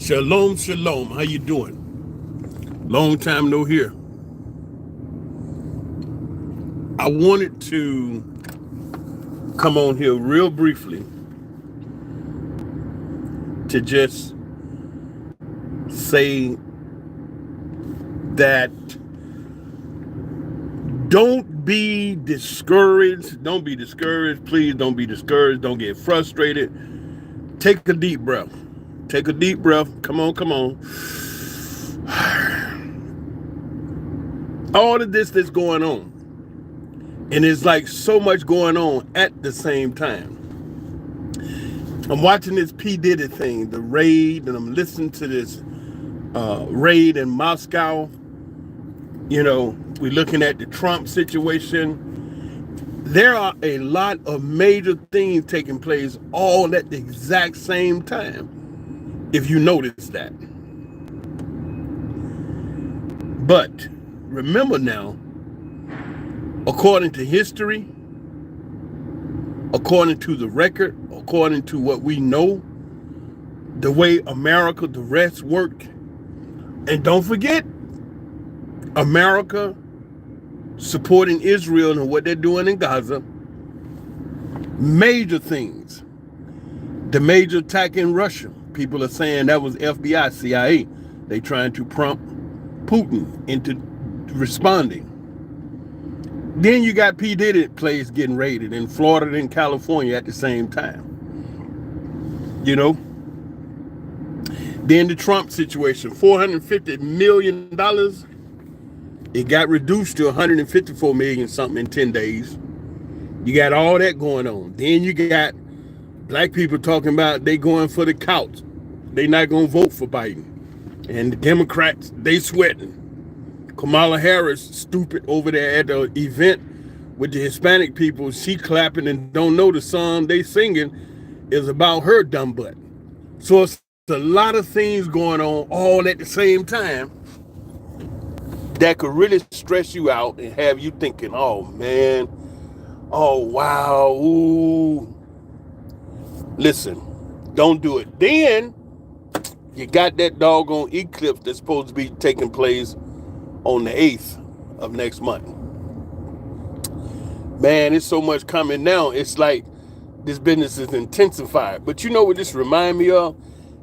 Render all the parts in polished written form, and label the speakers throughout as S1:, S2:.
S1: Shalom, shalom. How you doing? Long time no hear. I wanted to come on here real briefly to just say that don't be discouraged. Don't be discouraged. Please don't be discouraged. Don't get frustrated. Take a deep breath. Take a deep breath. Come on, come on. All of this that's going on. And it's like so much going on at the same time. I'm watching this P. Diddy thing, the raid, and I'm listening to this raid in Moscow. You know, we're looking at the Trump situation. There are a lot of major things taking place all at the exact same time, if you notice that. But remember now, according to history, according to the record, according to what we know, the way America, the rest work, and don't forget, America supporting Israel and what they're doing in Gaza, major things. The major attack in Russia, people are saying that was FBI, CIA. They trying to prompt Putin into responding. Then you got P. Diddy place getting raided in Florida and California at the same time. You know? Then the Trump situation, $450 million. It got reduced to $154 million something in 10 days. You got all that going on. Then you got black people talking about they going for the couch. They not going to vote for Biden. And the Democrats, they sweating. Kamala Harris, stupid over there at the event with the Hispanic people. She clapping and don't know the song they singing is about her dumb butt. So it's a lot of things going on all at the same time that could really stress you out and have you thinking, oh man, oh wow, ooh. Listen, don't do it. Then you got that doggone eclipse that's supposed to be taking place on the 8th of next month. Man, it's so much coming now. It's like this business is intensified. But you know what this reminds me of?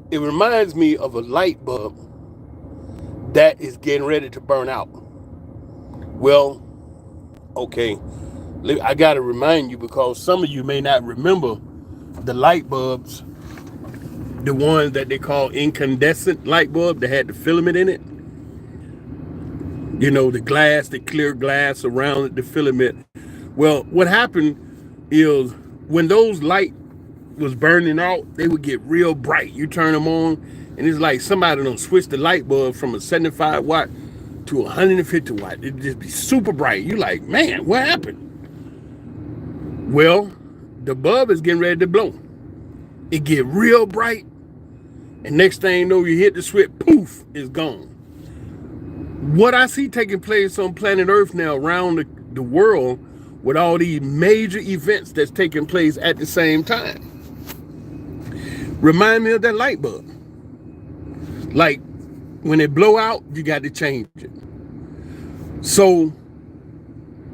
S1: It reminds me of a light bulb that is getting ready to burn out. Well, okay, I got to remind you because some of you may not remember the light bulbs, the ones that they call incandescent light bulb that had the filament in it. You know, the glass, the clear glass around the filament. Well, what happened is when those light was burning out, they would get real bright. You turn them on, and it's like somebody done switch the light bulb from a 75 watt to 150 watt. It'd just be super bright. You like, man, what happened? Well, the bulb is getting ready to blow. It get real bright, and next thing you know, you hit the switch, poof, it's gone. What I see taking place on planet Earth now around the world with all these major events that's taking place at the same time remind me of that light bulb. Like when it blow out, you got to change it. So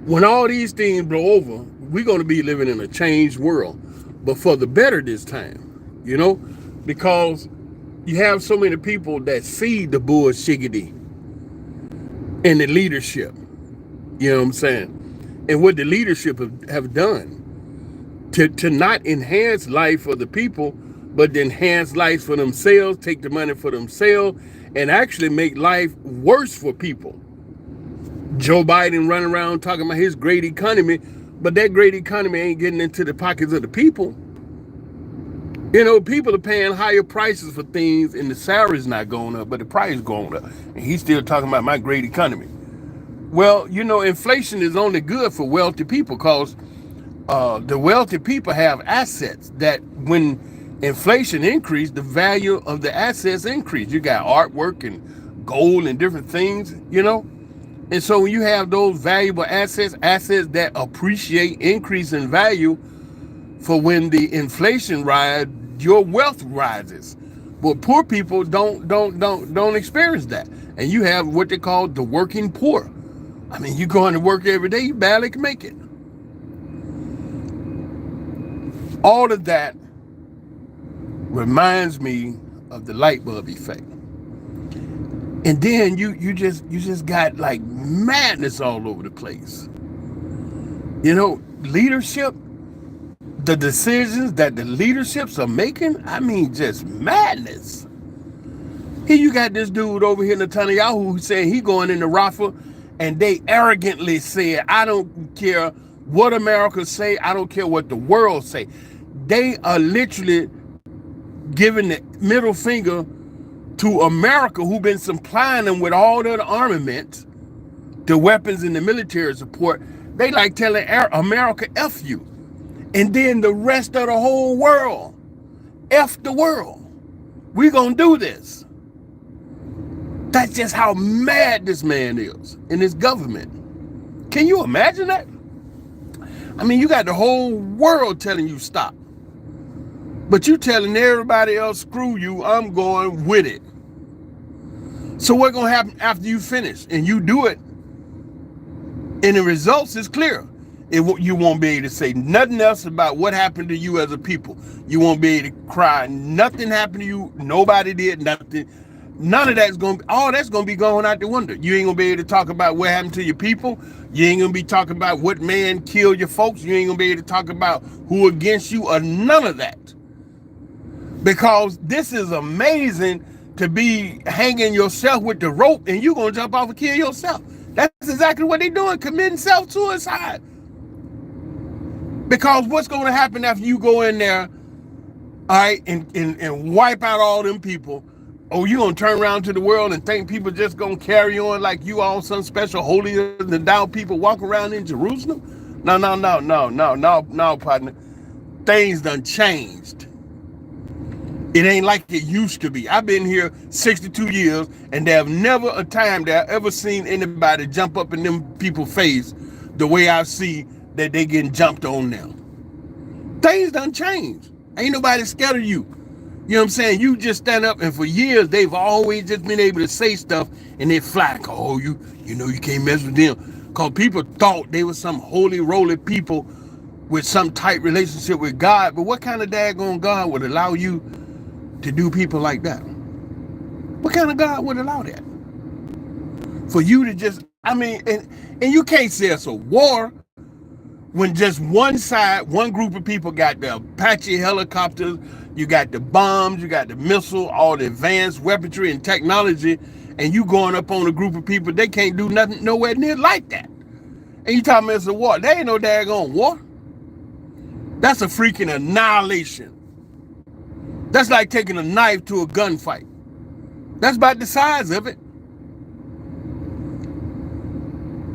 S1: when all these things blow over, we're going to be living in a changed world, but for the better this time, you know, because you have so many people that see the bullshiggity in the leadership, you know what I'm saying? And what the leadership have done to not enhance life for the people, but to enhance life for themselves, take the money for themselves, and actually make life worse for people. Joe Biden running around talking about his great economy, but that great economy ain't getting into the pockets of the people. You know, people are paying higher prices for things and the salary's not going up, but the price is going up. And he's still talking about my great economy. Well, you know, inflation is only good for wealthy people because the wealthy people have assets that when inflation increased, the value of the assets increased. You got artwork and gold and different things, you know. And so when you have those valuable assets that appreciate, increase in value, for when the inflation rises, your wealth rises. But poor people don't experience that. And you have what they call the working poor. I mean, you going to work every day, you barely can make it. All of that reminds me of the light bulb effect. And then you just got like madness all over the place. You know, leadership, the decisions that the leaderships are making, I mean, just madness. Here you got this dude over here, Netanyahu, who said he going into Rafah, and they arrogantly said, I don't care what America say, I don't care what the world say. They are literally giving the middle finger to America, who been supplying them with all the armament, the weapons and the military support. They like telling America, F you. And then the rest of the whole world, F the world. We gonna do this. That's just how mad this man is in his government. Can you imagine that? I mean, you got the whole world telling you stop. But you telling everybody else, screw you, I'm going with it. So what's gonna happen after you finish and you do it? And the results is clear. You won't be able to say nothing else about what happened to you as a people. You won't be able to cry. Nothing happened to you. Nobody did nothing. None of that's going to, all that's going to be going out the window. You ain't going to be able to talk about what happened to your people. You ain't going to be talking about what man killed your folks. You ain't going to be able to talk about who against you or none of that. Because this is amazing to be hanging yourself with the rope and you're going to jump off and kill yourself. That's exactly what they're doing, committing self-suicide. Because what's going to happen after you go in there, all right, and wipe out all them people? Oh, you going to turn around to the world and think people just going to carry on like you all some special holier than thou people walk around in Jerusalem? No, partner. Things done changed. It ain't like it used to be. I've been here 62 years, and there have never a time that I've ever seen anybody jump up in them people's face the way I see that they getting jumped on now. Things done changed. Ain't nobody scared of you. You know what I'm saying? You just stand up, and for years, they've always just been able to say stuff, and they flat. Oh, you know you can't mess with them. Because people thought they were some holy roly people with some tight relationship with God. But what kind of daggone God would allow you to do people like that? What kind of God would allow that? For you to just, I mean, and you can't say it's a war when just one side, one group of people got the Apache helicopters, you got the bombs, you got the missile, all the advanced weaponry and technology, and you going up on a group of people, they can't do nothing nowhere near like that. And you talking about it's a war. There ain't no daggone war. That's a freaking annihilation. That's like taking a knife to a gunfight. That's about the size of it.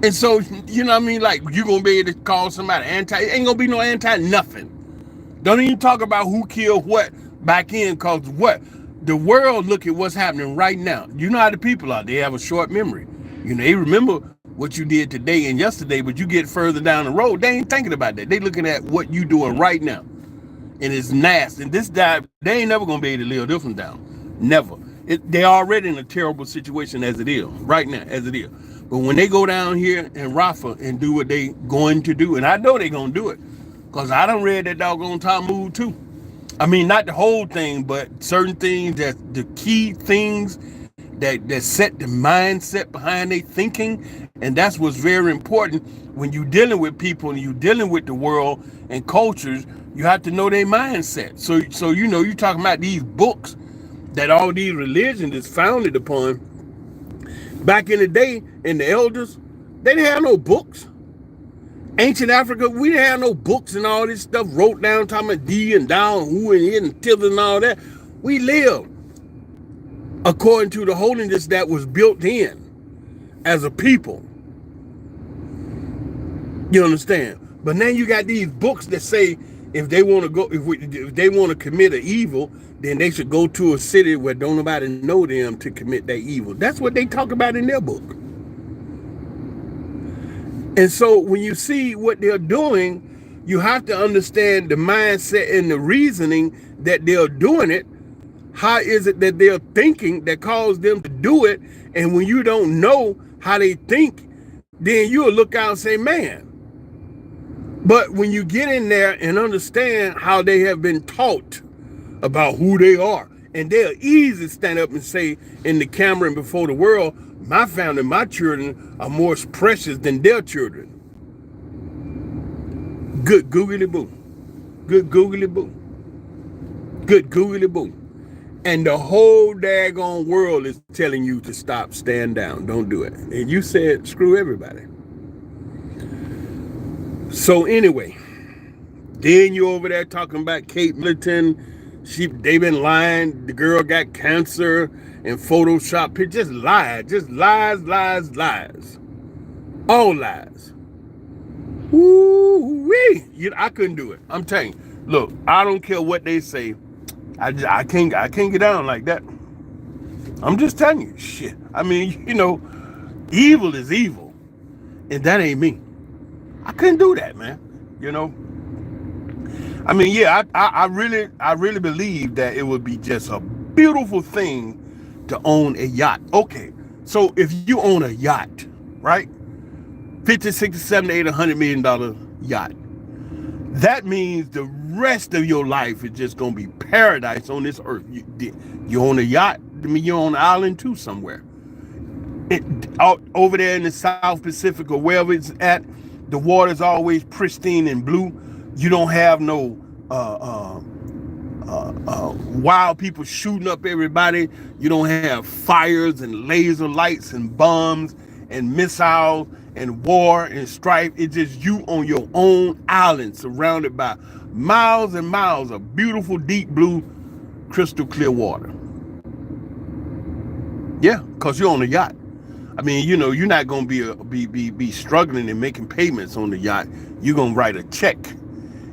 S1: And so, you know what I mean? Like, you're going to be able to call somebody anti, it ain't going to be no anti-nothing. Don't even talk about who killed what back in, because what? The world look at what's happening right now. You know how the people are. They have a short memory. You know, they remember what you did today and yesterday, but you get further down the road, they ain't thinking about that. They looking at what you doing right now. And it's nasty. And this guy, they ain't never going to be able to live this one down. Never. They're already in a terrible situation as it is, right now, as it is. But when they go down here in Rafah and do what they going to do, and I know they going to do it, because I done read that doggone Talmud too. I mean, not the whole thing, but certain things, that the key things that set the mindset behind their thinking. And that's what's very important when you're dealing with people and you're dealing with the world and cultures. You have to know their mindset. So you know, you're talking about these books that all these religions is founded upon. Back in the day, in the elders, they didn't have no books. Ancient Africa, we didn't have no books and all this stuff wrote down, talking about D and down, who and in and till and all that. We lived according to the holiness that was built in as a people. You understand? But now you got these books that say if they want to go, if they want to commit an evil, then they should go to a city where don't nobody know them to commit that evil. That's what they talk about in their book. And so when you see what they're doing, you have to understand the mindset and the reasoning that they're doing it, how is it that they're thinking that caused them to do it? And when you don't know how they think, then you'll look out and say, man. But when you get in there and understand how they have been taught about who they are, and they'll easily stand up and say in the camera and before the world, my family, my children are more precious than their children. Good googly boo. Good googly boo. Good googly boo. And the whole daggone world is telling you to stop, stand down, don't do it. And you said, screw everybody. So anyway, then you over there talking about Kate Middleton. They been lying. The girl got cancer and Photoshop pictures. Just lies. Just lies, lies, lies. All lies. Woo-wee. I couldn't do it. I'm telling you. Look, I don't care what they say. I can't get down like that. I'm just telling you. Shit. I mean, evil is evil. And that ain't me. I couldn't do that, man. I mean, yeah, I really believe that it would be just a beautiful thing to own a yacht. Okay, so if you own a yacht, right? 50, 60, 70, 80, $100 million yacht. That means the rest of your life is just going to be paradise on this earth. You own a yacht, I mean, you're on an island too somewhere. Out over there in the South Pacific or wherever it's at, the water's always pristine and blue. You don't have no wild people shooting up everybody. You don't have fires and laser lights and bombs and missiles and war and strife. It's just you on your own island, surrounded by miles and miles of beautiful, deep blue, crystal clear water. Yeah, because you're on a yacht. I mean, you're not going to be struggling and making payments on the yacht. You're going to write a check.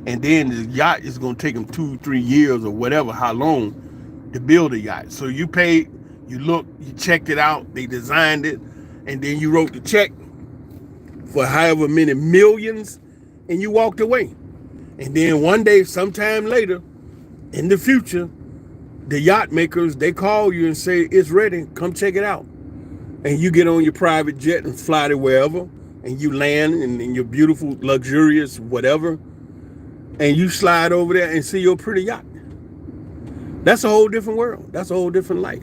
S1: And then the yacht is going to take them 2-3 years or whatever, how long to build a yacht. So you paid, you looked, you checked it out, they designed it, and then you wrote the check for however many millions, and you walked away. And then one day, sometime later, in the future, the yacht makers, they call you and say, it's ready, come check it out. And you get on your private jet and fly to wherever, and you land in your beautiful, luxurious whatever, and you slide over there and see your pretty yacht. That's a whole different world. That's a whole different life,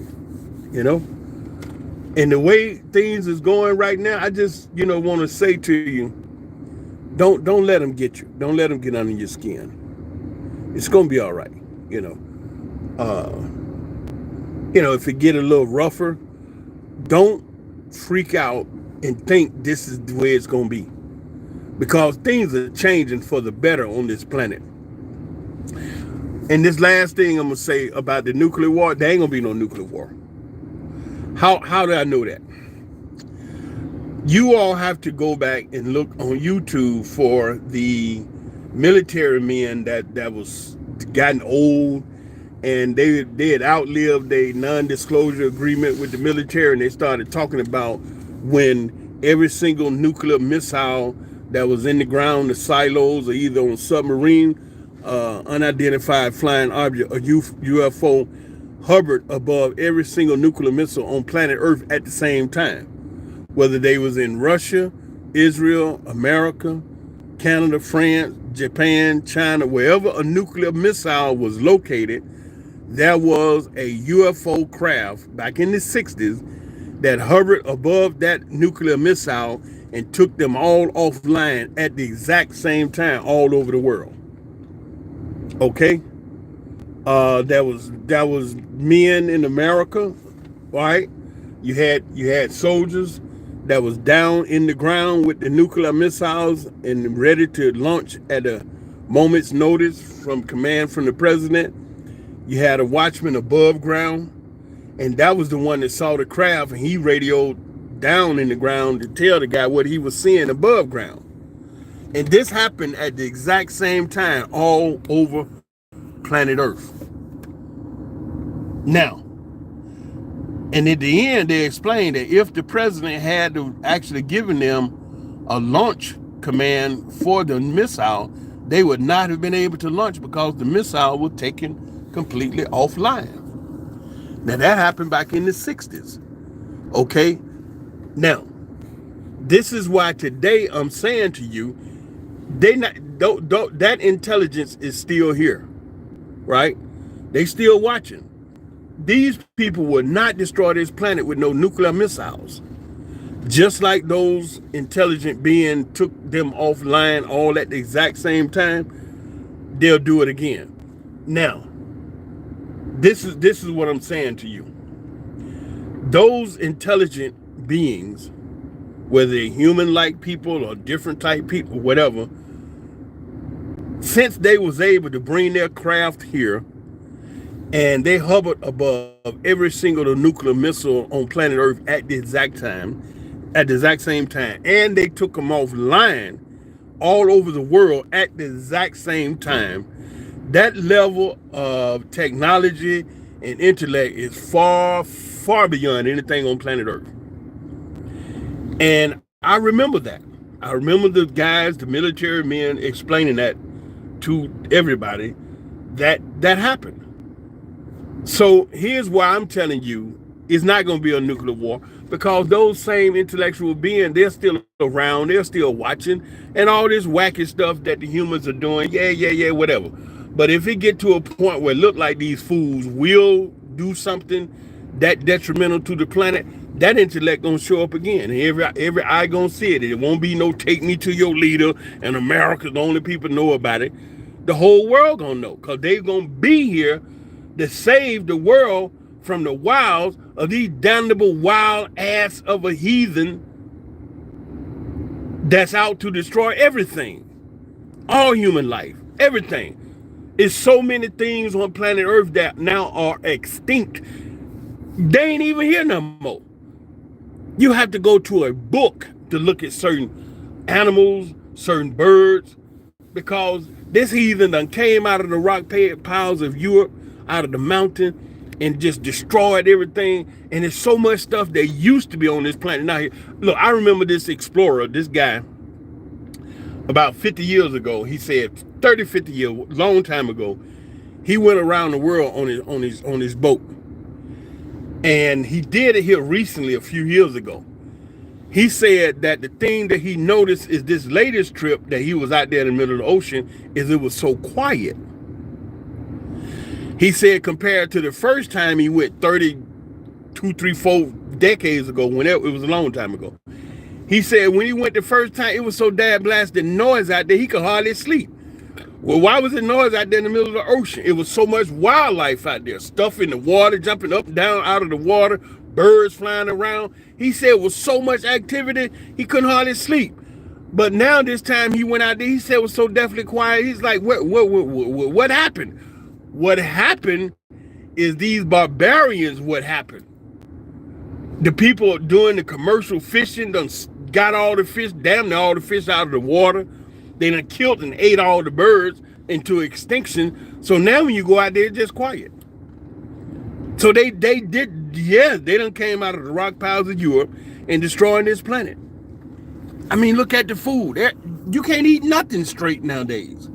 S1: And the way things is going right now, I just, want to say to you, don't let them get you. Don't let them get under your skin. It's going to be all right, If it get a little rougher, don't freak out and think this is the way it's going to be, because things are changing for the better on this planet. And this last thing I'm going to say about the nuclear war, there ain't going to be no nuclear war. How do I know that? You all have to go back and look on YouTube for the military men that was gotten old, and they had outlived a non-disclosure agreement with the military, and they started talking about when every single nuclear missile that was in the ground, the silos, or either on submarine, unidentified flying object, or UFO, hovered above every single nuclear missile on planet Earth at the same time. Whether they was in Russia, Israel, America, Canada, France, Japan, China, wherever a nuclear missile was located, there was a UFO craft back in the 60s that hovered above that nuclear missile and took them all offline at the exact same time all over the world. Okay? That was men in America, right? You had soldiers that was down in the ground with the nuclear missiles and ready to launch at a moment's notice from command from the president. You had a watchman above ground, and that was the one that saw the craft, and he radioed down in the ground to tell the guy what he was seeing above ground. And this happened at the exact same time all over planet Earth. Now, and at the end, they explained that if the president had actually given them a launch command for the missile, they would not have been able to launch because the missile was taken completely offline. Now that happened back in the 60s. Okay? Now, this is why today I'm saying to you, they not don't that intelligence is still here, right? They still watching. These people would not destroy this planet with no nuclear missiles. Just like those intelligent beings took them offline all at the exact same time, they'll do it again. Now, this is what I'm saying to you. Those intelligent beings, whether they're human-like people or different type people, whatever, since they was able to bring their craft here and they hovered above every single nuclear missile on planet Earth at the exact same time, and they took them offline all over the world at the exact same time, that level of technology and intellect is far, far beyond anything on planet Earth. And I remember that. I remember the guys, the military men, explaining that to everybody that happened. So here's why I'm telling you it's not going to be a nuclear war, because those same intellectual beings, they're still around, they're still watching, and all this wacky stuff that the humans are doing, yeah, whatever. But if it get to a point where it look like these fools will do something that detrimental to the planet, that intellect gonna show up again. And every eye gonna see it. It won't be no take me to your leader and America's the only people know about it. The whole world gonna know, because they gonna be here to save the world from the wiles of these damnable wild ass of a heathen that's out to destroy everything. All human life, everything. It's so many things on planet Earth that now are extinct. They ain't even here no more. You have to go to a book to look at certain animals, certain birds, because this heathen done came out of the rock piles of Europe, out of the mountain, and just destroyed everything. And there's so much stuff that used to be on this planet. Now, look, I remember this explorer, this guy, about 50 years ago. He said 30, 50 years, long time ago, he went around the world on his boat. And he did it here recently, a few years ago. He said that the thing that he noticed is this latest trip that he was out there in the middle of the ocean is it was so quiet. He said compared to the first time he went 32, 3, 4 decades ago, whenever it was a long time ago. He said when he went the first time, it was so damn blasted noise out there, he could hardly sleep. Well, why was it noise out there in the middle of the ocean? It was so much wildlife out there, stuff in the water, jumping up and down out of the water, birds flying around. He said it was so much activity, he couldn't hardly sleep. But now this time he went out there, he said it was so definitely quiet. He's like, what happened? What happened is these barbarians, what happened? The people doing the commercial fishing done got all the fish, damn near all the fish out of the water. They done killed and ate all the birds into extinction. So now when you go out there, it's just quiet. So they done came out of the rock piles of Europe and destroying this planet. I mean, look at the food. You can't eat nothing straight nowadays.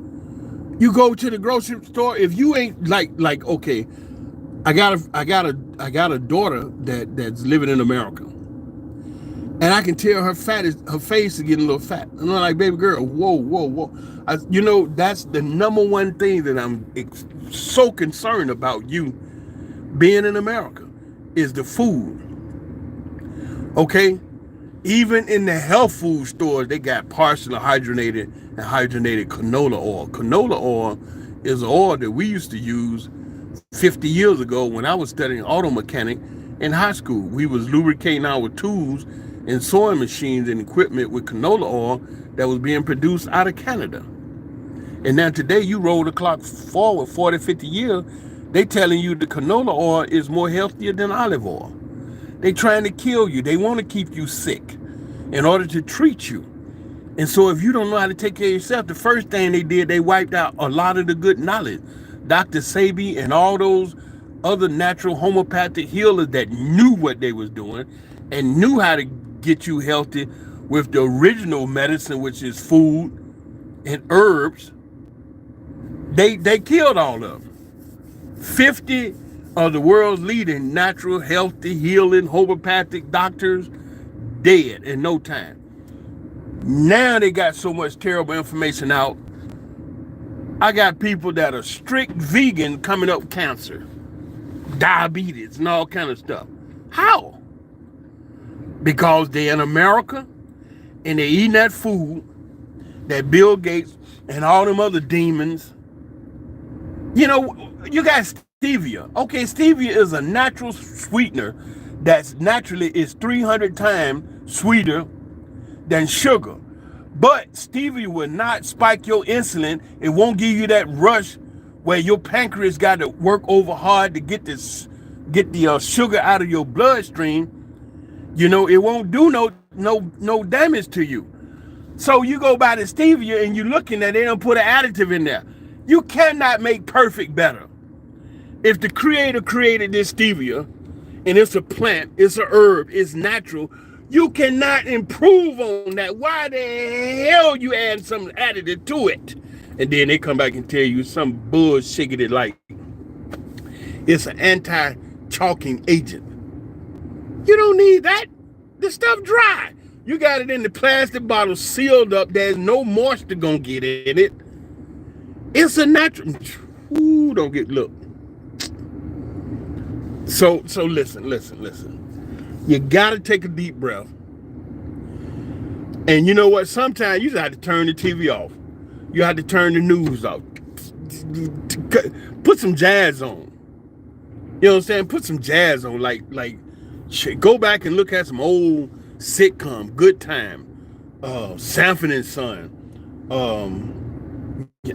S1: You go to the grocery store, if you ain't like okay, I got a daughter that's living in America. And I can tell her face is getting a little fat. And I'm like, baby girl, whoa. That's the number one thing that I'm so concerned about you being in America is the food. Okay? Even in the health food stores, they got partially hydrogenated and hydrogenated canola oil. Canola oil is oil that we used to use 50 years ago when I was studying auto mechanic in high school. We was lubricating our tools and sewing machines and equipment with canola oil that was being produced out of Canada. And now today you roll the clock forward 40, 50 years, they telling you the canola oil is more healthier than olive oil. They trying to kill you. They want to keep you sick in order to treat you. And so if you don't know how to take care of yourself, the first thing they did, they wiped out a lot of the good knowledge. Dr. Sebi and all those other natural homeopathic healers that knew what they was doing and knew how to get you healthy with the original medicine, which is food and herbs, they killed all of them. 50 of the world's leading natural, healthy, healing, homeopathic doctors dead in no time. Now they got so much terrible information out. I got people that are strict vegan coming up with cancer, diabetes, and all kind of stuff. How? Because they're in America and they're eating that food that Bill Gates and all them other demons. You know, you got stevia. Okay, stevia is a natural sweetener that's naturally is 300 times sweeter than sugar. But stevia will not spike your insulin. It won't give you that rush where your pancreas got to work over hard to get the sugar out of your bloodstream. You know, it won't do no damage to you. So you go by the stevia and you're looking at it, they don't put an additive in there. You cannot make perfect better. If the creator created this stevia and it's a plant, it's a herb, it's natural, you cannot improve on that. Why the hell you add some additive to it? And then they come back and tell you some bullshit like it's an anti-chalking agent. You don't need that. The stuff dry. You got it in the plastic bottle sealed up. There's no moisture gonna get in it. It's a natural. Ooh, don't get look. So listen. You gotta take a deep breath. And you know what? Sometimes you just have to turn the TV off. You have to turn the news off. Put some jazz on. You know what I'm saying? Put some jazz on. Like go back and look at some old sitcom, Good Time, Sanford and Son,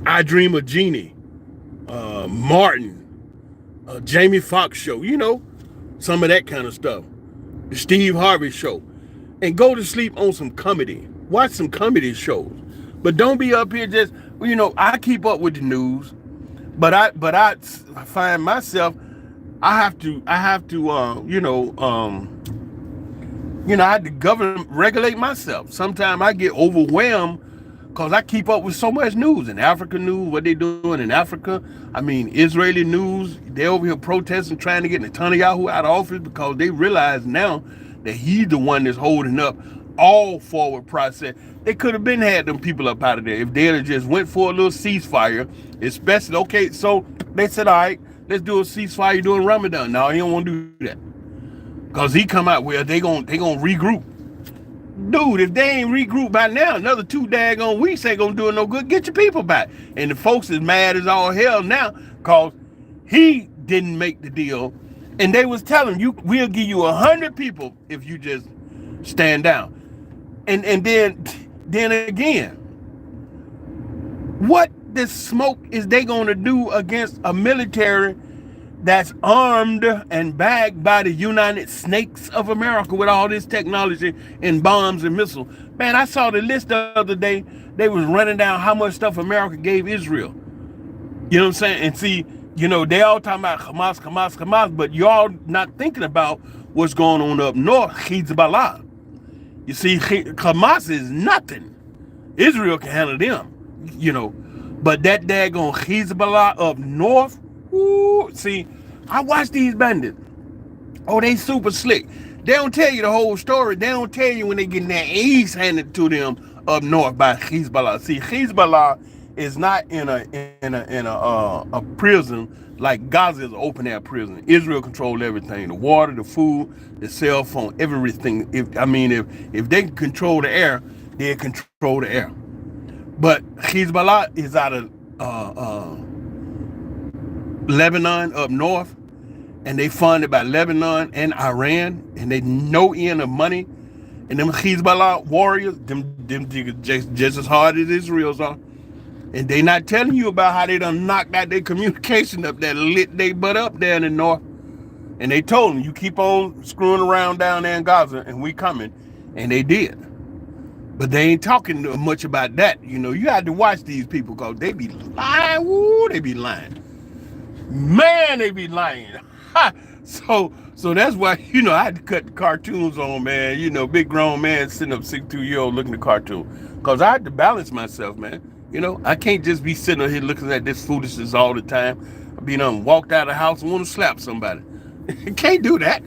S1: I Dream of Jeannie, Martin, Jamie Foxx show, you know, some of that kind of stuff. The Steve Harvey show. And go to sleep on some comedy. Watch some comedy shows. But don't be up here just, you know, I keep up with the news, but I find myself, I have to I have to regulate myself. Sometimes I get overwhelmed because I keep up with so much news. In Africa news, what they doing in Africa. I mean, Israeli news, they over here protesting, trying to get Netanyahu out of office because they realize now that he's the one that's holding up all forward process. They could have been had them people up out of there if they had just went for a little ceasefire, especially, okay, so they said, all right, let's do a ceasefire during Ramadan. No, he don't want to do that. Because he come out where they gonna regroup. Dude, if they ain't regrouped by now, another 2 daggone weeks ain't gonna do it no good. Get your people back. And the folks is mad as all hell now because he didn't make the deal. And they was telling you, we'll give you 100 people if you just stand down. And then again, what the smoke is they gonna do against a military that's armed and backed by the United Snakes of America with all this technology and bombs and missiles? Man, I saw the list the other day. They was running down how much stuff America gave Israel. You know what I'm saying? And see, you know, they all talking about Hamas, but y'all not thinking about what's going on up north, Hezbollah. You see, Hamas is nothing. Israel can handle them, you know. But that daggone Hezbollah up north, ooh, see, I watch these bandits. Oh, they super slick. They don't tell you the whole story. They don't tell you when they get their ace handed to them up north by Hezbollah. See, Hezbollah is not in a prison like Gaza is an open air prison. Israel control everything: the water, the food, the cell phone, everything. If they can control the air, they control the air. But Hezbollah is out of Lebanon up north, and they funded by Lebanon and Iran, and they no end of money. And them Hezbollah warriors, them just as hard as Israel's are. And they not telling you about how they done knocked out their communication up there, lit they butt up there in the north. And they told them, you keep on screwing around down there in Gaza, and we coming. And they did. But they ain't talking much about that. You know, you had to watch these people because they be lying. Woo, they be lying. Man, they be lying. Ha! So that's why, you know, I had to cut the cartoons on, man. You know, big grown man sitting up 62-year-old looking at the cartoon. Because I had to balance myself, man. You know, I can't just be sitting here looking at this foolishness all the time. I be done walked out of the house and want to slap somebody. Can't do that.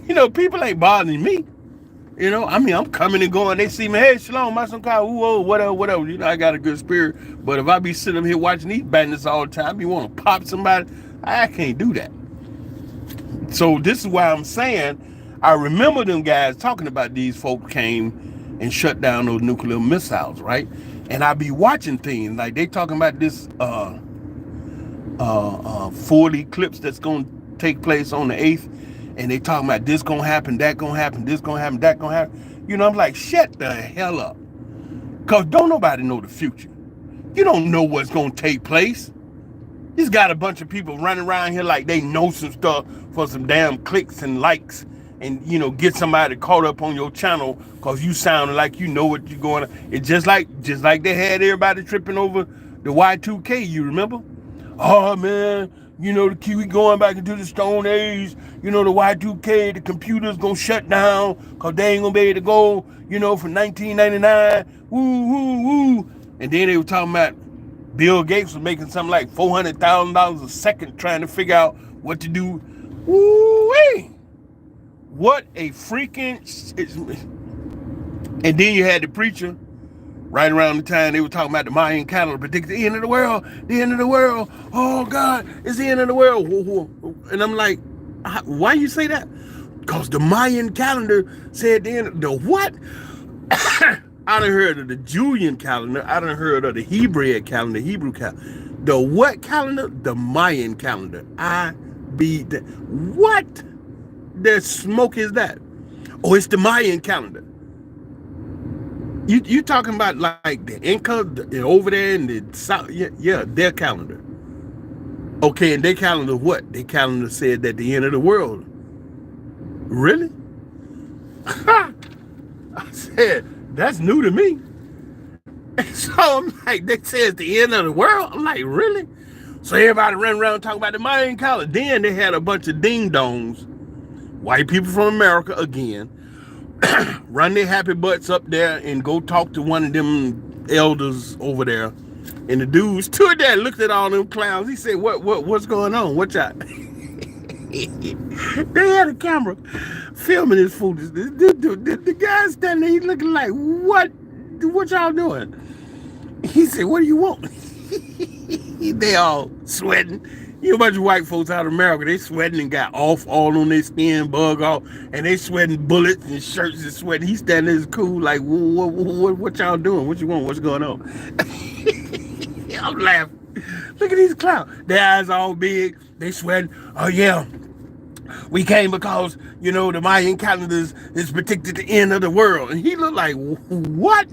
S1: You know, people ain't bothering me. You know, I mean, I'm coming and going. They see me, hey, Shalom, my son, whoa, whatever, whatever. You know, I got a good spirit. But if I be sitting up here watching these bandits all the time, you want to pop somebody, I can't do that. So this is why I'm saying, I remember them guys talking about these folks came and shut down those nuclear missiles, right? And I be watching things like they talking about this full eclipse that's going to take place on the 8th, and they talking about this gonna happen, that gonna happen, this gonna happen, that gonna happen. You know, I'm like, shut the hell up, cause don't nobody know the future. You don't know what's gonna take place. He's got a bunch of people running around here like they know some stuff for some damn clicks and likes, and you know, get somebody caught up on your channel cause you sound like you know what you're going on. It's just like they had everybody tripping over the Y2K. You remember? Oh man, you know, the Kiwi going back into the Stone Age. You know, the Y2K, the computer's gonna shut down because they ain't gonna be able to go, you know, from 1999. Woo, woo, woo. And then they were talking about Bill Gates was making something like $400,000 a second trying to figure out what to do. Woo-wee. What a freaking... And then you had the preacher right around the time they were talking about the Mayan calendar predicted the end of the world, the end of the world. Oh God, it's the end of the world. And I'm like, why you say that? Because the Mayan calendar said the end. The what? I done heard of the Julian calendar. I done heard of the Hebrew calendar, The what calendar? The Mayan calendar. What? The smoke is that? Oh, it's the Mayan calendar. You talking about like the Inca over there in the south? Yeah, their calendar. Okay, and their calendar what? Their calendar said that the end of the world. Really? I said, that's new to me. And so I'm like, they say it's the end of the world? I'm like, really? So everybody ran around talking about the Mayan calendar. Then they had a bunch of ding-dongs, white people from America again, run their happy butts up there and go talk to one of them elders over there. And the dude stood there, looked at all them clowns. He said, what's going on? What y'all? They had a camera filming this foolishness. The guy standing there, he's looking like, what y'all doing? He said, what do you want? They all sweating. You know, a bunch of white folks out of America, they sweating and got off all on their skin, bug off, and they sweating bullets and shirts and sweating. He's standing there cool, like, what y'all doing? What you want? What's going on? I'm laughing. Look at these clowns. Their eyes all big. They sweating. Oh, yeah. We came because, you know, the Mayan calendar is predicted the end of the world. And he looked like, what?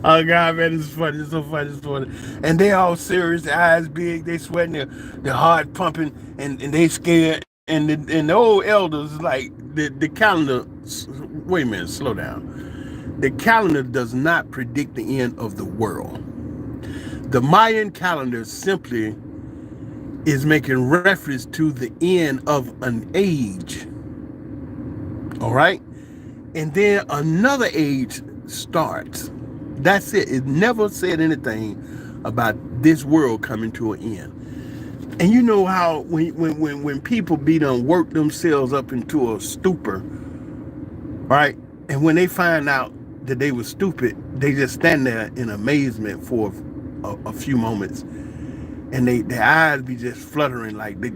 S1: Oh God, man, it's funny. It's so funny. It's funny. And they all serious, their eyes big, they sweating, their heart pumping, and they scared. And the old elders like the calendar. Wait a minute, slow down. The calendar does not predict the end of the world. The Mayan calendar simply is making reference to the end of an age. All right? And then another age starts. That's it. It never said anything about this world coming to an end. And you know how when people be done work themselves up into a stupor, right? And when they find out that they were stupid, they just stand there in amazement for a few moments, and their eyes be just fluttering like they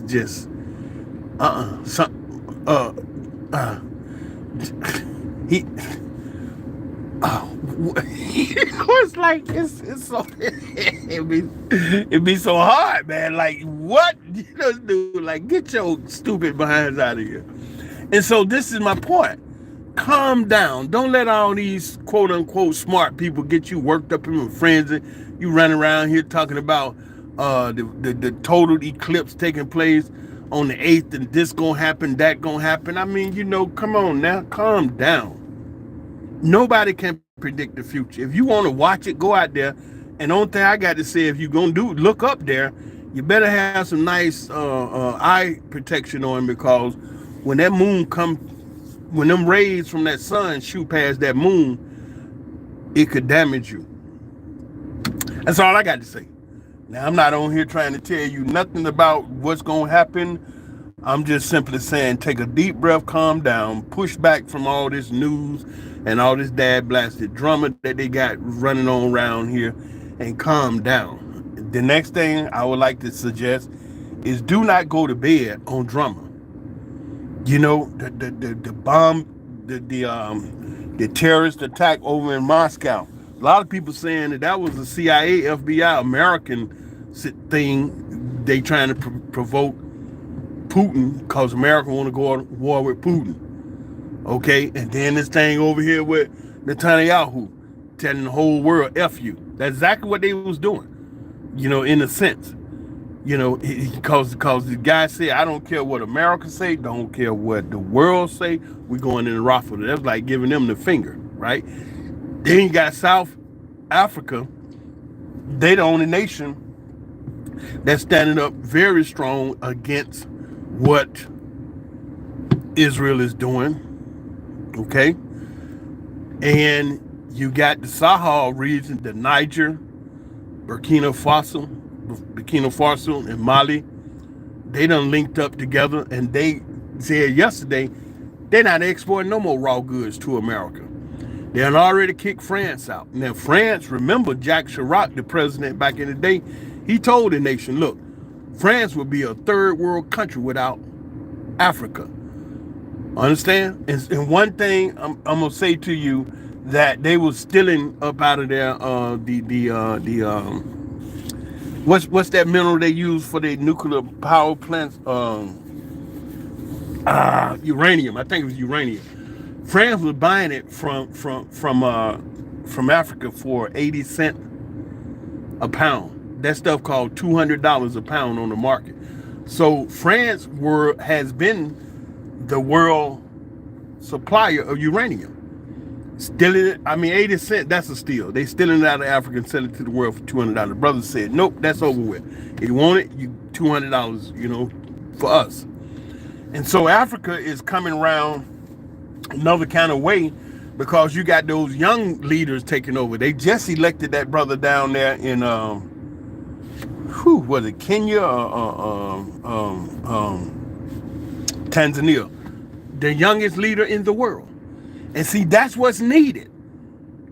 S1: just he it's like it's so it be so hard, man. Like, what you just do? Like, get your stupid behinds out of here. And so this is my point. Calm down. Don't let all these quote unquote smart people get you worked up in a frenzy. You run around here talking about the total eclipse taking place on the 8th, and this gonna happen, that gonna happen. I mean, you know, come on now, calm down. Nobody can predict the future. If you want to watch it, go out there. And the only thing I got to say, if you're gonna look up there, you better have some nice eye protection on, because when that moon when them rays from that sun shoot past that moon, it could damage you. That's all I got to say. Now, I'm not on here trying to tell you nothing about what's going to happen. I'm just simply saying, take a deep breath, calm down, push back from all this news and all this dad blasted drama that they got running on around here, and calm down. The next thing I would like to suggest is do not go to bed on drama. You know, the bomb, the terrorist attack over in Moscow. A lot of people saying that was a CIA, FBI, American thing. They trying to provoke Putin because America want to go to war with Putin. Okay, and then this thing over here with Netanyahu telling the whole world F you. That's exactly what they was doing, you know, in a sense. You know, because the guy said, I don't care what America say, don't care what the world say, we're going in the raffle. That's like giving them the finger, right? Then you got South Africa. They the only nation that's standing up very strong against what Israel is doing, okay? And you got the Sahel region, the Niger, Burkina Faso, and Mali. They done linked up together, and they said yesterday they're not exporting no more raw goods to America. They had already kicked France out. Now France, remember Jacques Chirac, the president back in the day, he told the nation, look, France would be a third world country without Africa. Understand? And one thing I'm gonna say to you, that they was stealing up out of there what's that mineral they use for the nuclear power plants? Uranium. I think it was uranium. France was buying it from Africa for 80 cents a pound. That stuff called $200 a pound on the market. So France has been the world supplier of uranium. Stealing it, 80 cents, that's a steal. They stealing it out of Africa and selling it to the world for $200. The brother said, nope, that's over with. If you want it, you $200, you know, for us. And so Africa is coming around another kind of way, because you got those young leaders taking over. They just elected that brother down there in was it Kenya or Tanzania, the youngest leader in the world. And see, that's what's needed.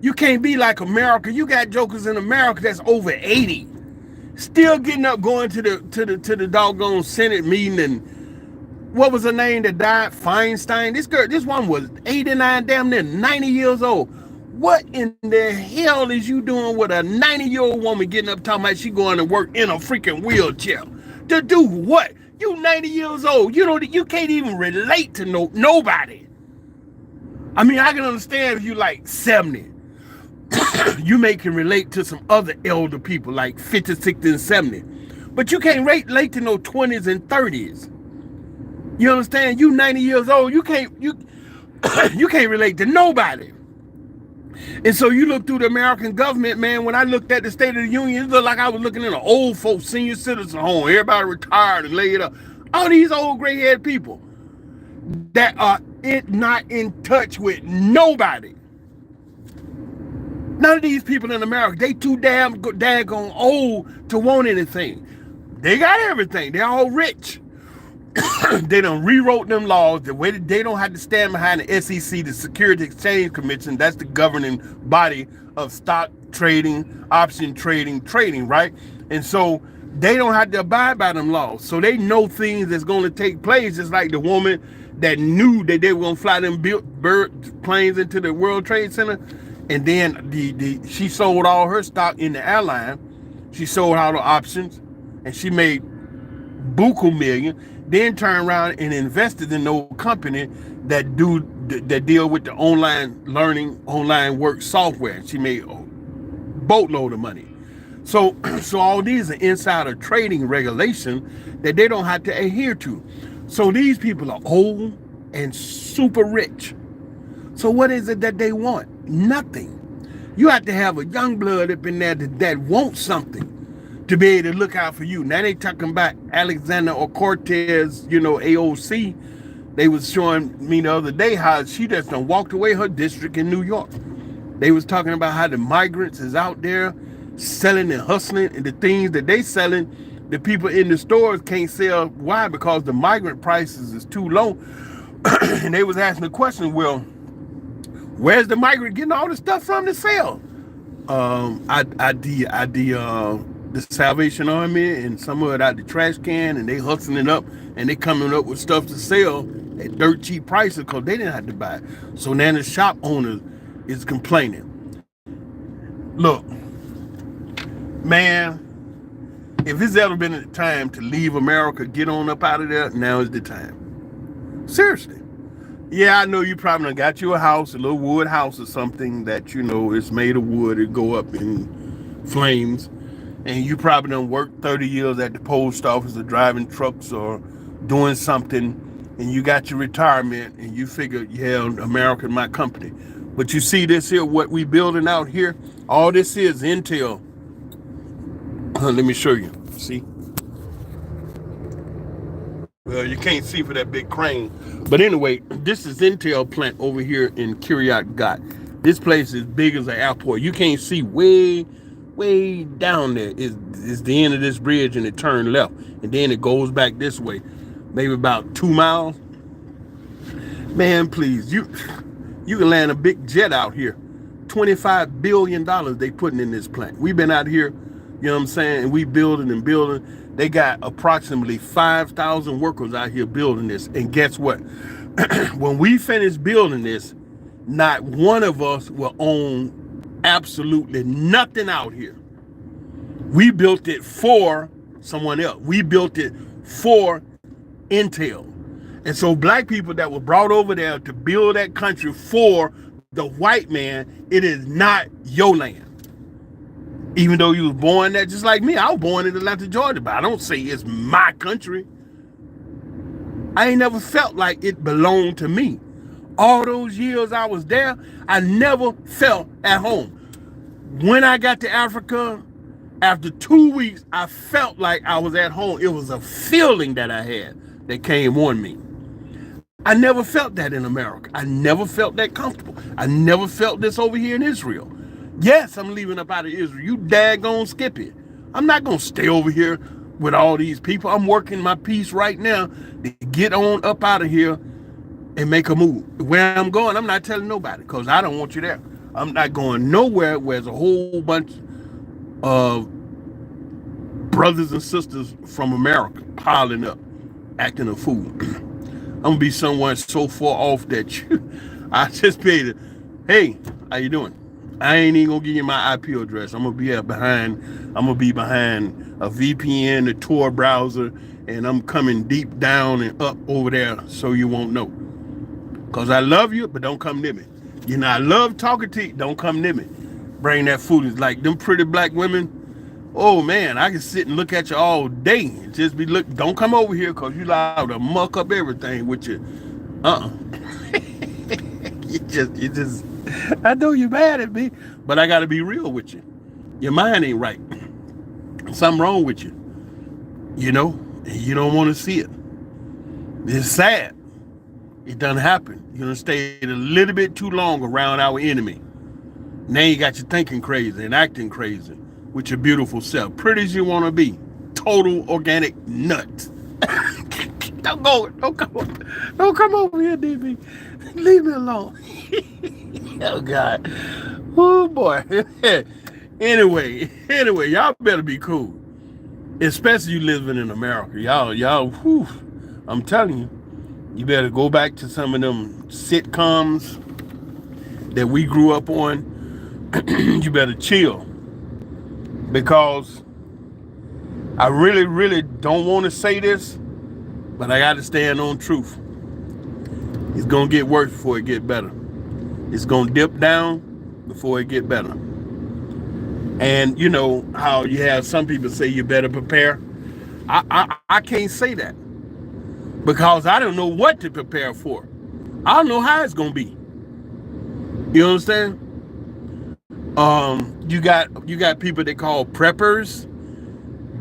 S1: You can't be like America. You got jokers in America that's over 80, still getting up, going to the doggone Senate meeting. And what was her name that died? Feinstein. This one was 89, damn near 90 years old. What in the hell is you doing with a 90-year-old woman getting up talking about she going to work in a freaking wheelchair? To do what? You 90 years old. You can't even relate to nobody. I can understand if you like 70. You can relate to some other elder people like 50, 60, and 70. But you can't relate to no 20s and 30s. You understand? You 90 years old, you can't relate to nobody. And so you look through the American government, man. When I looked at the State of the Union, it looked like I was looking in an old folks senior citizen home. Everybody retired and laid up. All these old gray-haired people that are not in touch with nobody. None of these people in America, they too daggone old to want anything. They got everything. They're all rich. They done rewrote them laws the way that they don't have to stand behind the SEC, the Security Exchange Commission. That's the governing body of stock trading, option trading, right? And so they don't have to abide by them laws. So they know things that's going to take place, just like the woman that knew that they were going to fly them bird planes into the World Trade Center. And then she sold all her stock in the airline. She sold all the options, and she made buku million. Then turned around and invested in no company that deal with the online learning, online work software. She made a boatload of money. So all these are insider trading regulation that they don't have to adhere to. So these people are old and super rich. So what is it that they want? Nothing. You have to have a young blood up in there that wants something to be able to look out for you. Now they talking about Alexander Ocasio, AOC. They was showing me the other day how she just done walked away her district in New York. They was talking about how the migrants is out there selling and hustling, and the things that they selling, the people in the stores can't sell. Why? Because the migrant prices is too low. And they was asking the question, well, where's the migrant getting all the stuff from to sell? The Salvation Army, and some of it out the trash can, and they hustling it up, and they coming up with stuff to sell at dirt cheap prices because they didn't have to buy it. So now the shop owner is complaining. Look, man, if it's ever been a time to leave America, get on up out of there, now is the time. Seriously. Yeah, I know you probably done got you a house, a little wood house or something that, you know, it's made of wood, it go up in flames. And you probably done worked 30 years at the post office or driving trucks or doing something, and you got your retirement and you figure, yeah, America is my company. But you see this here, what we building out here, all this is Intel. Let me show you, see? Well, you can't see for that big crane. But anyway, this is Intel plant over here in Kiryat Gat. This place is big as an airport. You can't see way down there is the end of this bridge, and it turned left. And then it goes back this way, maybe about 2 miles. Man, please, you can land a big jet out here. $25 billion they putting in this plant. We've been out here, you know what I'm saying, and we building and building. They got approximately 5,000 workers out here building this. And guess what? When we finish building this, not one of us will own absolutely nothing out here. We built it for someone else. We built it for Intel. And so black people that were brought over there to build that country for the white man, it is not your land. Even though you was born there, just like me, I was born in Atlanta, Georgia, but I don't say it's my country. I ain't never felt like it belonged to me. All those years I was there, I never felt at home. When I got to Africa, after 2 weeks, I felt like I was at home. It was a feeling that I had that came on me. I never felt that in America. I never felt that comfortable. I never felt this over here in Israel. Yes, I'm leaving up out of Israel. You daggone skip it. I'm not going to stay over here with all these people. I'm working my piece right now to get on up out of here and make a move. Where I'm going, I'm not telling nobody because I don't want you there. I'm not going nowhere where there's a whole bunch of brothers and sisters from America piling up, acting a fool. I'm going to be somewhere so far off that I just paid it. Hey, how you doing? I ain't even gonna give you my IP address. I'm gonna be behind a VPN, a Tor browser, and I'm coming deep down and up over there so you won't know. Cause I love you, but don't come near me. You know, I love talking to you, don't come near me. Bring that food. It's like them pretty black women. Oh man, I can sit and look at you all day and just be look. Don't come over here cause you allowed to muck up everything with you. You just I know you're mad at me, but I gotta be real with you. Your mind ain't right. Something wrong with you. You know, and you don't want to see it. It's sad. It done happened. You done stayed a little bit too long around our enemy. Now you got you thinking crazy and acting crazy with your beautiful self. Pretty as you want to be. Total organic nut. Don't come over here, DB. Leave me alone. Oh God. Oh boy. Anyway, y'all better be cool. Especially you living in America. Y'all, whew, I'm telling you, you better go back to some of them sitcoms that we grew up on. You better chill. Because I really, really don't want to say this, but I got to stand on truth. It's going to get worse before it get better. It's going to dip down before it get better. And you know how you have some people say you better prepare. I can't say that because I don't know what to prepare for. I don't know how it's going to be. You understand? You got people they call preppers.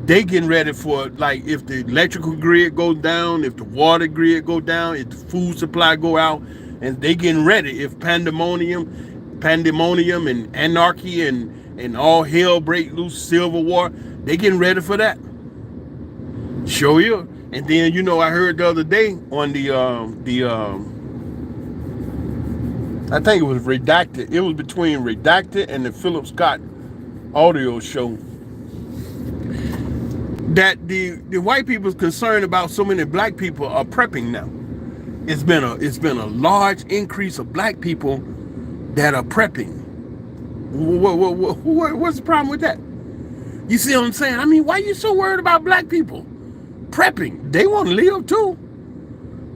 S1: They getting ready for, like, if the electrical grid goes down, if the water grid go down, if the food supply go out, and they getting ready if pandemonium and anarchy and and all hell break loose, Civil War. They getting ready for that. Show you. And then I heard the other day on the I think it was Redacted. It was between Redacted and the Philip Scott audio show that the white people's concerned about so many black people are prepping now. It's been a large increase of black people that are prepping. What's the problem with that? You see what I'm saying? I mean, why are you so worried about black people prepping? They want to live too.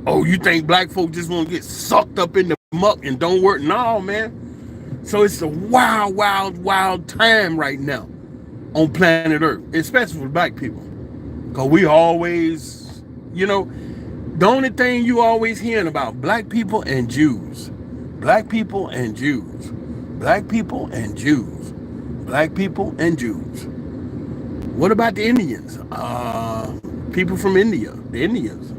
S1: Oh, you think black folk just want to get sucked up in the muck and don't work? No, man. So it's a wild, wild, wild time right now on planet Earth, especially for black people. Because we always, the only thing you always hearing about, black people and Jews. Black people and Jews. Black people and Jews. Black people and Jews. What about the Indians? People from India, the Indians.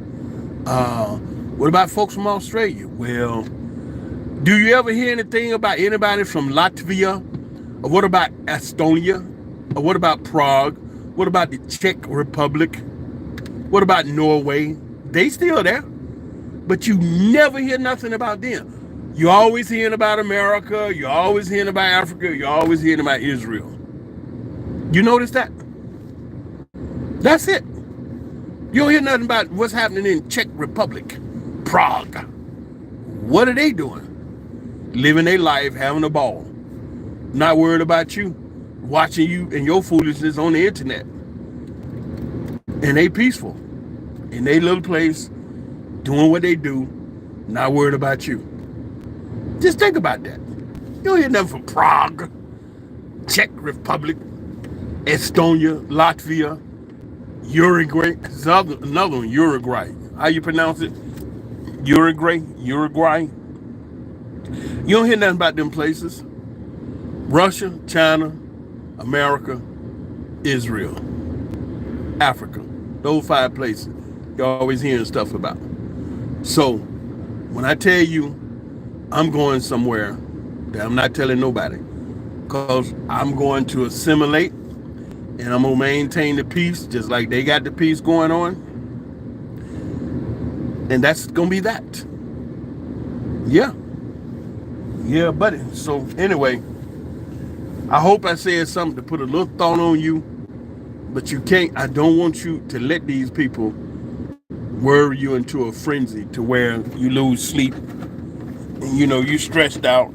S1: What about folks from Australia? Well, do you ever hear anything about anybody from Latvia? Or what about Estonia? Or what about Prague? What about the Czech Republic? What about Norway? They still there. But you never hear nothing about them. You're always hearing about America. You're always hearing about Africa. You're always hearing about Israel. You notice that? That's it. You don't hear nothing about what's happening in Czech Republic, Prague. What are they doing? Living their life, having a ball. Not worried about you, watching you and your foolishness on the internet. And they peaceful in their little place, doing what they do, not worried about you. Just think about that. You don't hear nothing from Prague, Czech Republic, Estonia, Latvia, Uruguay. Another one, Uruguay. How you pronounce it? Uruguay. You don't hear nothing about them places. Russia, China, America, Israel, Africa. Those 5 places you're always hearing stuff about. So when I tell you I'm going somewhere that I'm not telling nobody, because I'm going to assimilate and I'm going to maintain the peace just like they got the peace going on. And that's going to be that. Yeah, buddy. So anyway, I hope I said something to put a little thought on you, but you can't. I don't want you to let these people worry you into a frenzy to where you lose sleep and you stressed out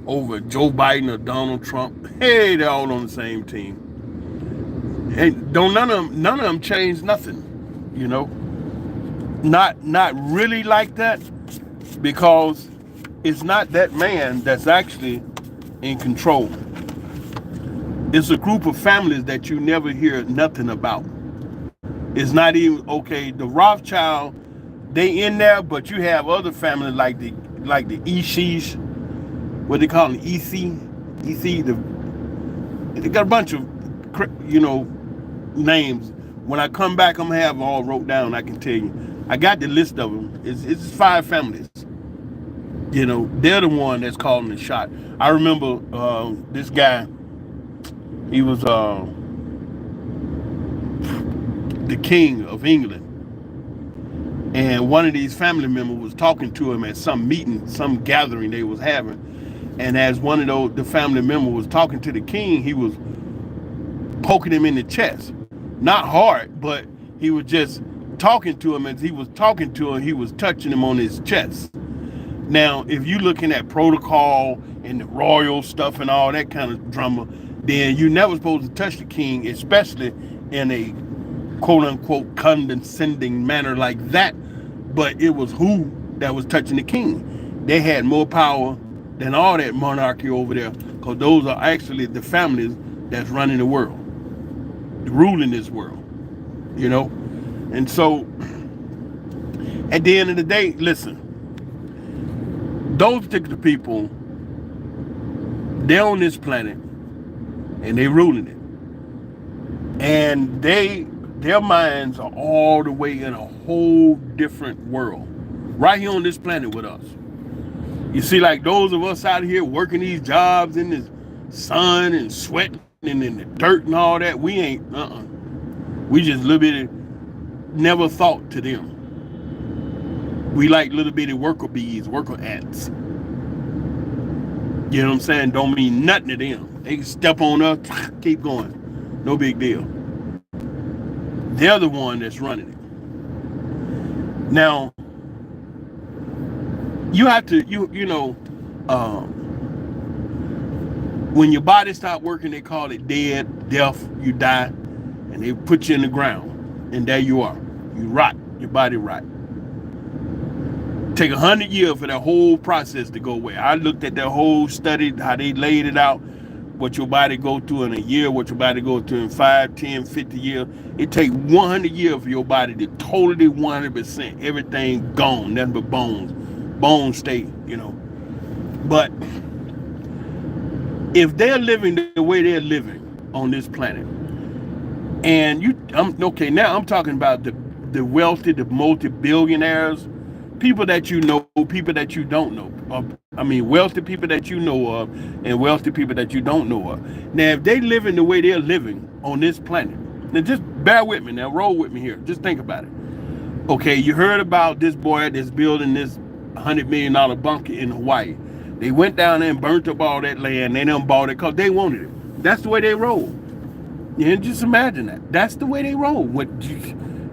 S1: over Joe Biden or Donald Trump. Hey, they're all on the same team. And none of them change nothing, Not really like that, because it's not that man that's actually in control. It's a group of families that you never hear nothing about. It's not even, okay, the Rothschild, they in there, but you have other families like the Ishis, what they call them, EC, they got a bunch of, names. When I come back, I'm gonna have them all wrote down. I can tell you. I got the list of them. It's 5 families. They're the one that's calling the shot. I remember this guy. He was the king of England, and one of these family members was talking to him at some meeting, some gathering they was having. And as one of the family members was talking to the king, he was poking him in the chest. Not hard, but he was just talking to him. As he was talking to him, he was touching him on his chest. Now, if you're looking at protocol and the royal stuff and all that kind of drama, then you're never supposed to touch the king, especially in a quote-unquote condescending manner like that. But it was who that was touching the king. They had more power than all that monarchy over there, because those are actually the families that's running the world, ruling this world, And so, at the end of the day, listen, those particular people, they're on this planet, and they ruling it. And their minds are all the way in a whole different world, right here on this planet with us. You see, like those of us out here working these jobs in this sun and sweating and in the dirt and all that. We ain't, we just little bitty, never thought to them. We like little bitty worker bees, worker ants. You know what I'm saying? Don't mean nothing to them. They can step on us, keep going. No big deal. They're the one that's running it. Now, you have to, when your body stops working, they call it dead, death, you die, and they put you in the ground, and there you are. You rot, your body rot. Take 100 years for that whole process to go away. I looked at that whole study, how they laid it out, what your body go through in a year, what your body go through in 5, 10, 50 years. It takes 100 years for your body to totally 100%, everything gone, nothing but bones. Bones stay, But if they're living the way they're living on this planet, and now I'm talking about the wealthy, the multi-billionaires, people that you know, people that you don't know. Wealthy people that you know of and wealthy people that you don't know of. Now, if they living the way they're living on this planet, now just bear with me now, roll with me here. Just think about it. Okay, you heard about this boy that's building this $100 million bunker in Hawaii. They went down there and burnt up all that land. They done bought it because they wanted it. That's the way they roll. Just imagine that. That's the way they roll.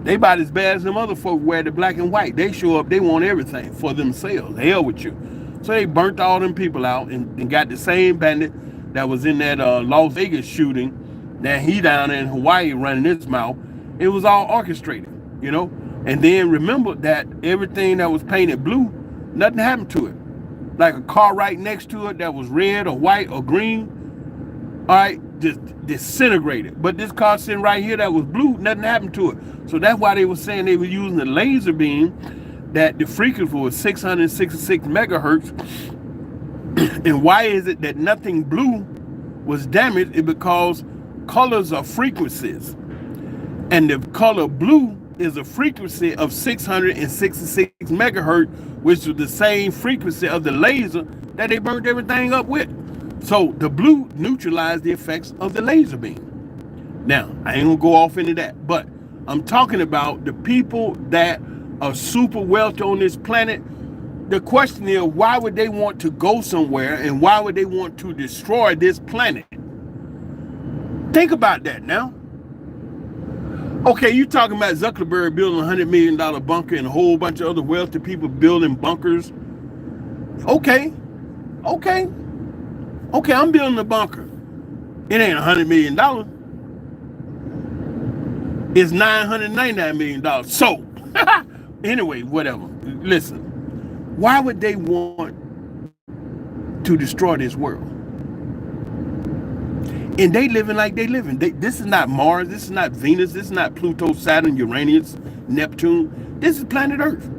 S1: They about as bad as them other folk wear the black and white. They show up, they want everything for themselves. Hell with you. So they burnt all them people out and got the same bandit that was in that Las Vegas shooting. Now he down in Hawaii running his mouth. It was all orchestrated, And then remember that everything that was painted blue, nothing happened to it. Like a car right next to it that was red or white or green, all right, just disintegrated. But this car sitting right here that was blue, nothing happened to it. So that's why they were saying they were using the laser beam, that the frequency was 666 megahertz. And why is it that nothing blue was damaged? It's because colors are frequencies. And the color blue is a frequency of 666 megahertz, which is the same frequency of the laser that they burned everything up with. So the blue neutralized the effects of the laser beam. Now, I ain't gonna go off into that, but I'm talking about the people that are super wealthy on this planet. The question is, why would they want to go somewhere and why would they want to destroy this planet? Think about that now. Okay, you talking about Zuckerberg building a $100 million bunker and a whole bunch of other wealthy people building bunkers. Okay, I'm building a bunker. It ain't $100 million. It's $999 million. So, anyway, whatever. Listen, why would they want to destroy this world? And they living like they living. This is not Mars. This is not Venus. This is not Pluto, Saturn, Uranus, Neptune. This is planet Earth.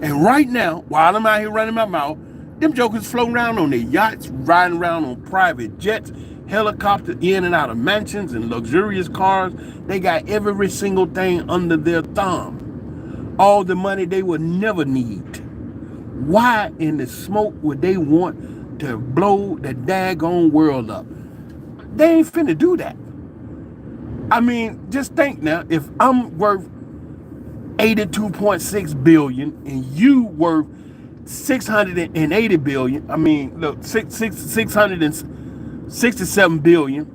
S1: And right now, while I'm out here running my mouth, them jokers floating around on their yachts, riding around on private jets, helicopters, in and out of mansions and luxurious cars. They got every single thing under their thumb. All the money they would never need. Why in the smoke would they want to blow the daggone world up? They ain't finna do that. I mean, just think now, if I'm worth 82.6 billion and you worth 680 billion, I mean, look, 667 billion,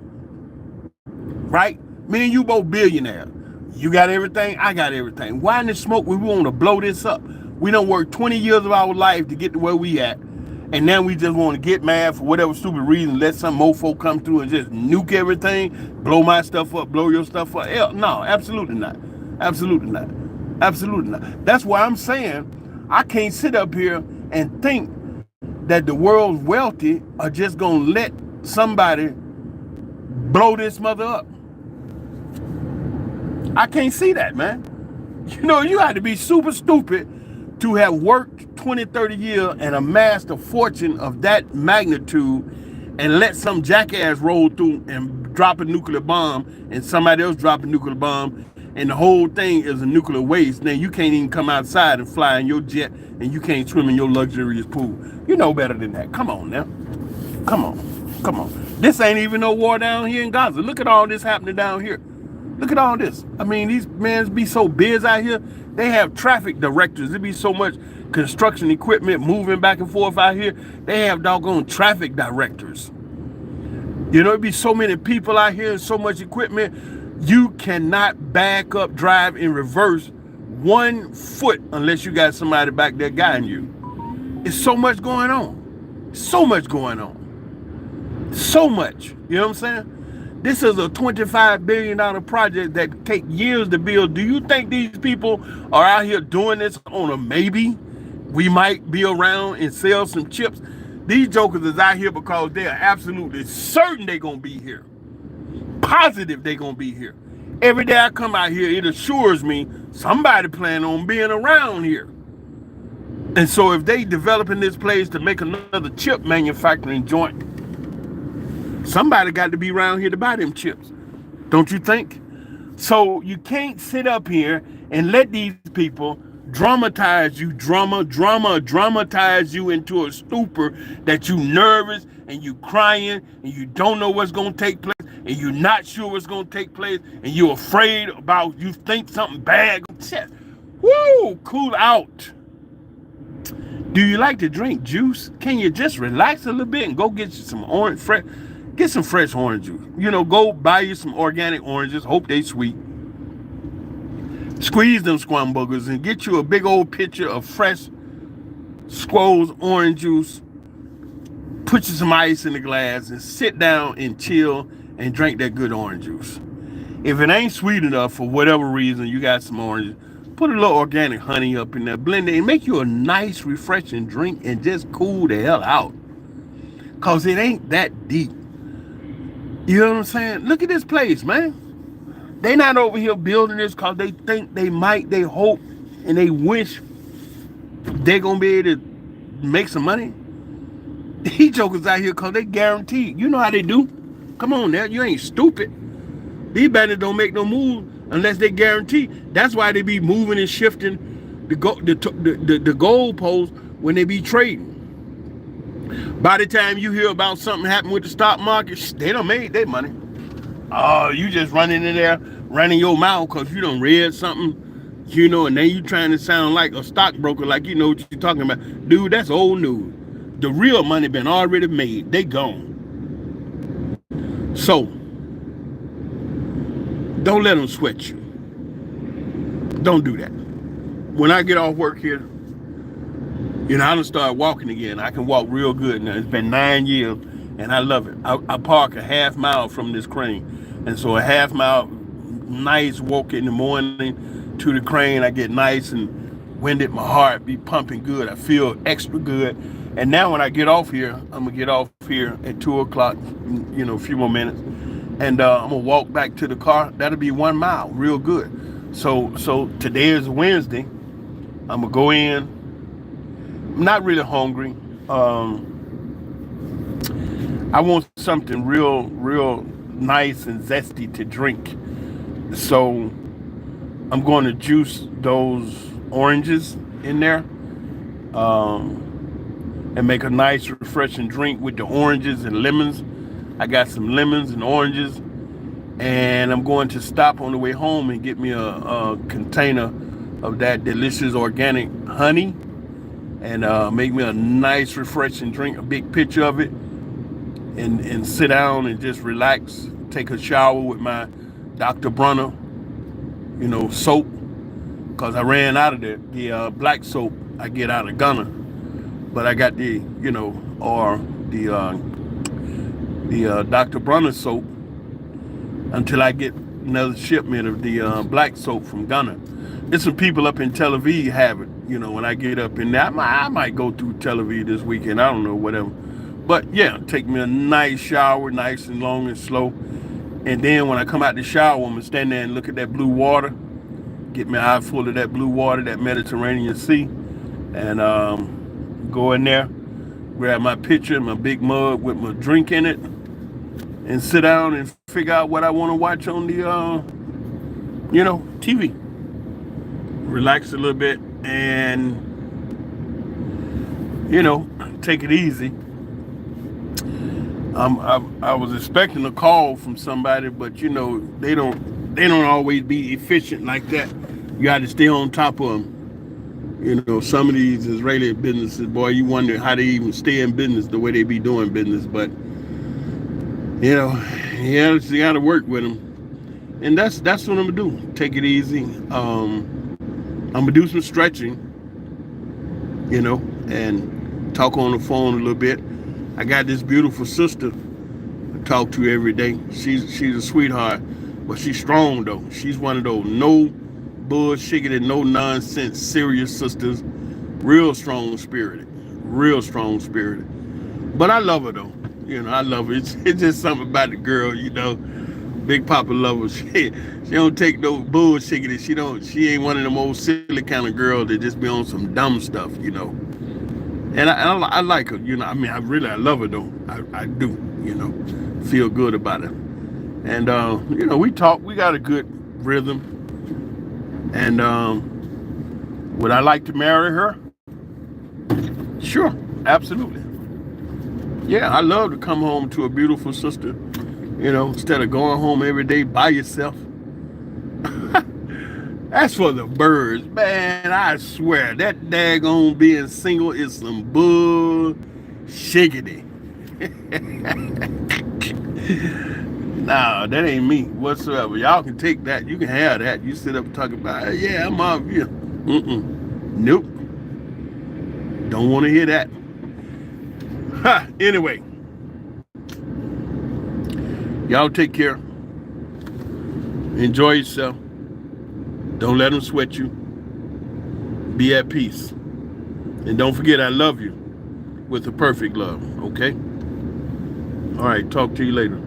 S1: right? Me and you both billionaires. You got everything, I got everything. Why in the smoke we want to blow this up? We done worked 20 years of our life to get to where we at. And now we just want to get mad for whatever stupid reason, let some mofo come through and just nuke everything, blow my stuff up, blow your stuff up. Hell, no, absolutely not. Absolutely not. Absolutely not. That's why I'm saying I can't sit up here and think that the world's wealthy are just going to let somebody blow this mother up. I can't see that, man. You had to be super stupid to have worked 20, 30 years and amassed a fortune of that magnitude and let some jackass roll through and drop a nuclear bomb and somebody else drop a nuclear bomb and the whole thing is a nuclear waste. Now you can't even come outside and fly in your jet and you can't swim in your luxurious pool. You know better than that. Come on now. Come on. Come on. This ain't even no war down here in Gaza. Look at all this happening down here. Look at all this. I mean, these men be so busy out here. They have traffic directors. There be so much construction equipment moving back and forth out here. They have doggone traffic directors. You know, it be so many people out here and so much equipment. You cannot back up, drive in reverse 1 foot unless you got somebody back there guiding you. It's so much going on. So much going on. So much. You know what I'm saying? This is a $25 billion project that take years to build. Do you think these people are out here doing this on a maybe? We might be around and sell some chips. These jokers is out here because they are absolutely certain they're going to be here. Positive they're going to be here. Every day I come out here, it assures me somebody plan on being around here. And so if they developing this place to make another chip manufacturing joint, somebody got to be around here to buy them chips. Don't you think? So you can't sit up here and let these people dramatize you, dramatize you into a stupor that you nervous and you crying and you don't know what's going to take place and you're not sure what's going to take place and you're afraid about, you think something bad. Woo, cool out. Do you like to drink juice? Can you just relax a little bit and go get you some orange, get some fresh orange juice. You know, go buy you some organic oranges. Hope they sweet. Squeeze them squamboogers and get you a big old pitcher of fresh Squoze orange juice. Put you some ice in the glass and sit down and chill and drink that good orange juice. If it ain't sweet enough for whatever reason, you got some oranges, put a little organic honey up in there, blend it, and make you a nice, refreshing drink and just cool the hell out. Cause it ain't that deep. You know what I'm saying? Look at this place, man. They not over here building this because they think they might, they hope, and they wish they're going to be able to make some money. These jokers out here because they guaranteed. You know how they do. Come on now, you ain't stupid. These bandits don't make no move unless they guarantee. That's why they be moving and shifting the goalposts when they be trading. By the time you hear about something happen with the stock market, they done made their money. Oh, you just running in there, running your mouth because you done read something, you know, and then you trying to sound like a stockbroker, like you know what you're talking about. Dude, that's old news. The real money been already made. They gone. So, don't let them sweat you. Don't do that. When I get off work here, you know, I done started walking again. I can walk real good now. It's been 9 years, and I love it. I park a half mile from this crane. And so a half mile, nice walk in the morning to the crane. I get nice and winded. My heart be pumping good. I feel extra good. And now when I get off here, I'm going to get off here at 2 o'clock, you know, a few more minutes. And I'm going to walk back to the car. That'll be 1 mile, real good. So today is Wednesday. I'm going to go in. I'm not really hungry. I want something real nice and zesty to drink. So I'm going to juice those oranges in there and make a nice refreshing drink with the oranges and lemons. I got some lemons and oranges, and I'm going to stop on the way home and get me a container of that delicious organic honey and make me a nice refreshing drink, a big picture of it, and sit down and just relax, take a shower with my Dr. Bronner, you know, soap, because I ran out of the black soap I get out of Ghana. But I got the, you know, or the Dr. Bronner soap until I get another shipment of the black soap from Ghana. There's some people up in Tel Aviv have it, you know, when I get up in there. I might go through Tel Aviv this weekend, I don't know, whatever. But yeah, take me a nice shower, nice and long and slow. And then when I come out the shower, I'm gonna stand there and look at that blue water, get my eye full of that blue water, that Mediterranean Sea, and go in there, grab my pitcher, my big mug with my drink in it, and sit down and figure out what I want to watch on the, you know, TV. Relax a little bit and, you know, take it easy. I was expecting a call from somebody, but you know they don't always be efficient like that. You got to stay on top of them. You know, some of these Israeli businesses, boy, you wonder how they even stay in business the way they be doing business. But you know, yeah, you got to work with them, and that's what I'm gonna do. Take it easy. I'm gonna do some stretching, you know, and talk on the phone a little bit. I got this beautiful sister I talk to every day. She's a sweetheart, but she's strong though. She's one of those no bullshit and no nonsense serious sisters. Real strong spirited. But I love her though. You know, I love her. It's just something about the girl. You know, Big Papa love her. She don't take no bullshit. She ain't one of them old silly kind of girls that just be on some dumb stuff. You know. And I like her, you know. I mean, I love her though. I do, you know, feel good about her. And you know, we talk. We got a good rhythm. And would I like to marry her? Sure, absolutely. Yeah, I love to come home to a beautiful sister. You know, instead of going home every day by yourself. As for the birds, man, I swear that daggone being single is some bull-shiggity. Nah, that ain't me whatsoever. Y'all can take that. You can have that. You sit up and talk about, yeah, I'm out here. Nope. Don't want to hear that. Anyway, y'all take care. Enjoy yourself. Don't let them sweat you. Be at peace. And don't forget, I love you with the perfect love, okay? All right, talk to you later.